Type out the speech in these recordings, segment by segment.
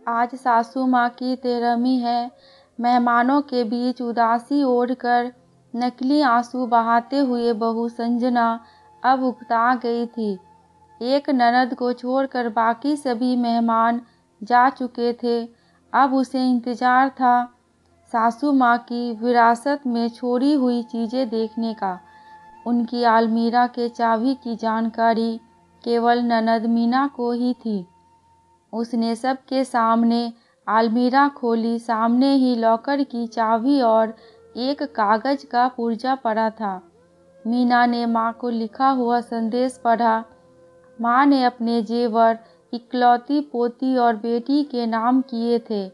आज सासू माँ की 13वीं है। मेहमानों के बीच उदासी ओढ़कर नकली आंसू बहाते हुए बहू संजना अब उकता गई थी। एक ननद को छोड़कर बाकी सभी मेहमान जा चुके थे। अब उसे इंतजार था सासू माँ की विरासत में छोड़ी हुई चीज़ें देखने का। उनकी अलमीरा के चाबी की जानकारी केवल ननद मीना को ही थी। उसने सबके सामने अलमीरा खोली। सामने ही लॉकर की चाबी और एक कागज का पुर्जा पड़ा था। मीना ने माँ को लिखा हुआ संदेश पढ़ा। माँ ने अपने जेवर इकलौती पोती और बेटी के नाम किए थे।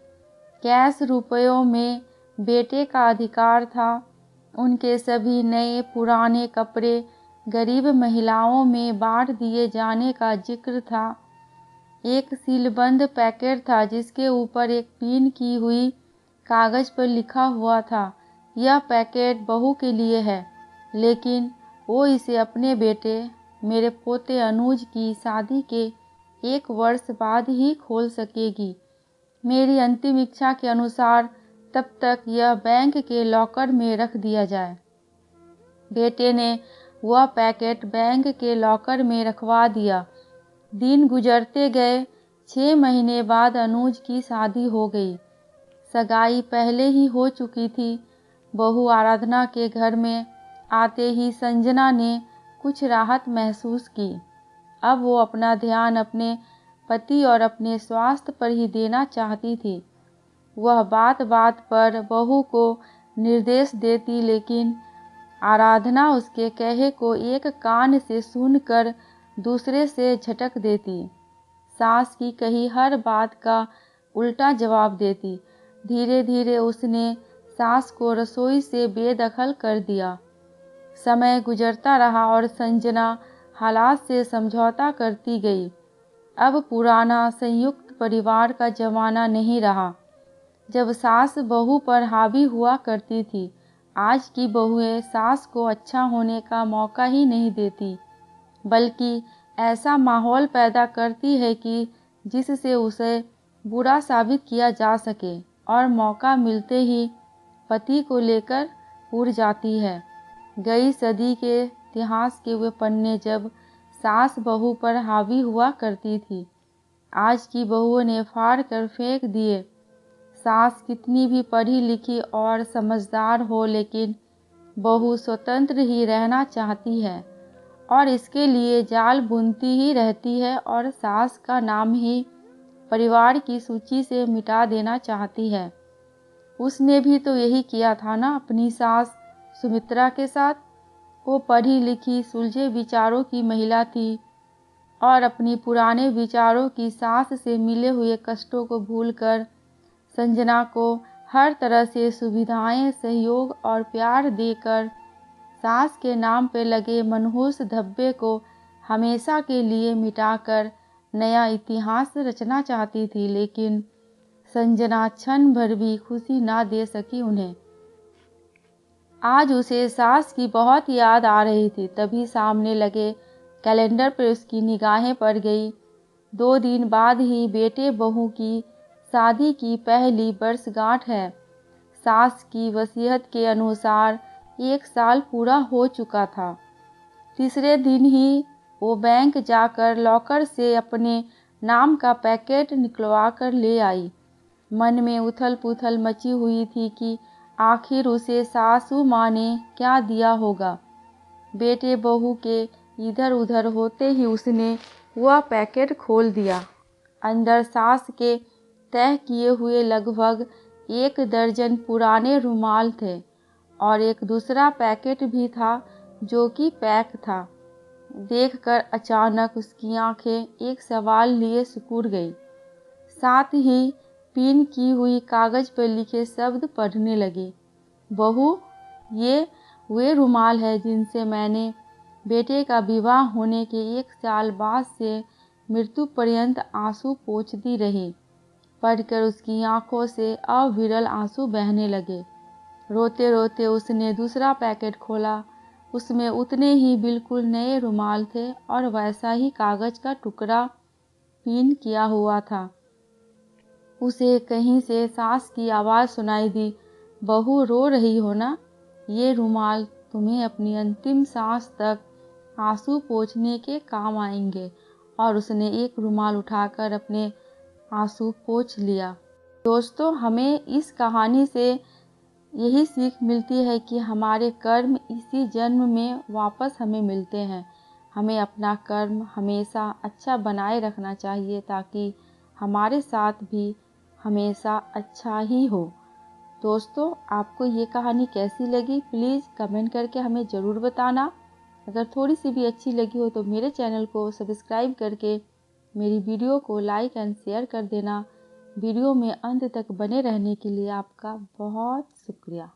कैश रुपयों में बेटे का अधिकार था। उनके सभी नए पुराने कपड़े गरीब महिलाओं में बांट दिए जाने का जिक्र था। एक सीलबंद पैकेट था जिसके ऊपर एक पिन की हुई कागज पर लिखा हुआ था, यह पैकेट बहू के लिए है, लेकिन वो इसे अपने बेटे मेरे पोते अनुज की शादी के 1 वर्ष बाद ही खोल सकेगी। मेरी अंतिम इच्छा के अनुसार तब तक यह बैंक के लॉकर में रख दिया जाए। बेटे ने वह पैकेट बैंक के लॉकर में रखवा दिया। दिन गुजरते गए। 6 महीने बाद अनुज की शादी हो गई। सगाई पहले ही हो चुकी थी। बहू आराधना के घर में आते ही संजना ने कुछ राहत महसूस की। अब वो अपना ध्यान अपने पति और अपने स्वास्थ्य पर ही देना चाहती थी। वह बात बात पर बहू को निर्देश देती, लेकिन आराधना उसके कहे को एक कान से सुनकर दूसरे से झटक देती। सास की कही हर बात का उल्टा जवाब देती। धीरे धीरे उसने सास को रसोई से बेदखल कर दिया। समय गुजरता रहा और संजना हालात से समझौता करती गई। अब पुराना संयुक्त परिवार का जमाना नहीं रहा, जब सास बहू पर हावी हुआ करती थी। आज की बहुएं सास को अच्छा होने का मौका ही नहीं देती, बल्कि ऐसा माहौल पैदा करती है कि जिससे उसे बुरा साबित किया जा सके, और मौका मिलते ही पति को लेकर उड़ जाती है। गई सदी के इतिहास के वे पन्ने जब सास बहू पर हावी हुआ करती थी, आज की बहुओं ने फाड़ कर फेंक दिए। सास कितनी भी पढ़ी लिखी और समझदार हो, लेकिन बहू स्वतंत्र ही रहना चाहती है और इसके लिए जाल बुनती ही रहती है और सास का नाम ही परिवार की सूची से मिटा देना चाहती है। उसने भी तो यही किया था ना अपनी सास सुमित्रा के साथ। वो पढ़ी लिखी सुलझे विचारों की महिला थी और अपनी पुराने विचारों की सास से मिले हुए कष्टों को भूलकर संजना को हर तरह से सुविधाएं, सहयोग और प्यार देकर सास के नाम पे लगे मनहूस धब्बे को हमेशा के लिए मिटाकर नया इतिहास रचना चाहती थी। लेकिन संजना क्षण भर भी खुशी ना दे सकी उन्हें। आज उसे सास की बहुत याद आ रही थी। तभी सामने लगे कैलेंडर पर उसकी निगाहें पड़ गई। 2 दिन बाद ही बेटे बहू की शादी की पहली वर्षगांठ है। सास की वसीयत के अनुसार 1 साल पूरा हो चुका था। तीसरे दिन ही वो बैंक जाकर लॉकर से अपने नाम का पैकेट निकलवा कर ले आई। मन में उथल पुथल मची हुई थी कि आखिर उसे सासू माँ ने क्या दिया होगा। बेटे बहू के इधर उधर होते ही उसने वह पैकेट खोल दिया। अंदर सास के तय किए हुए लगभग 1 दर्जन पुराने रुमाल थे और एक दूसरा पैकेट भी था जो कि पैक था। देखकर अचानक उसकी आंखें एक सवाल लिए सिकुड़ गई। साथ ही पिन की हुई कागज पर लिखे शब्द पढ़ने लगी। बहू, ये वे रुमाल है जिनसे मैंने बेटे का विवाह होने के 1 साल बाद से मृत्यु पर्यंत आंसू पोंछती रही। पढ़कर उसकी आंखों से अविरल आंसू बहने लगे। रोते रोते उसने दूसरा पैकेट खोला। उसमें उतने ही बिल्कुल नए रुमाल थे और वैसा ही कागज का टुकड़ा पिन किया हुआ था। उसे कहीं से सास की आवाज़ सुनाई दी, बहू रो रही हो ना? ये रुमाल तुम्हें अपनी अंतिम सांस तक आंसू पोंछने के काम आएंगे। और उसने एक रुमाल उठाकर अपने आंसू पोंछ लिया। दोस्तों, हमें इस कहानी से यही सीख मिलती है कि हमारे कर्म इसी जन्म में वापस हमें मिलते हैं। हमें अपना कर्म हमेशा अच्छा बनाए रखना चाहिए ताकि हमारे साथ भी हमेशा अच्छा ही हो। दोस्तों, आपको ये कहानी कैसी लगी प्लीज़ कमेंट करके हमें ज़रूर बताना। अगर थोड़ी सी भी अच्छी लगी हो तो मेरे चैनल को सब्सक्राइब करके मेरी वीडियो को लाइक एंड शेयर कर देना। वीडियो में अंत तक बने रहने के लिए आपका बहुत शुक्रिया।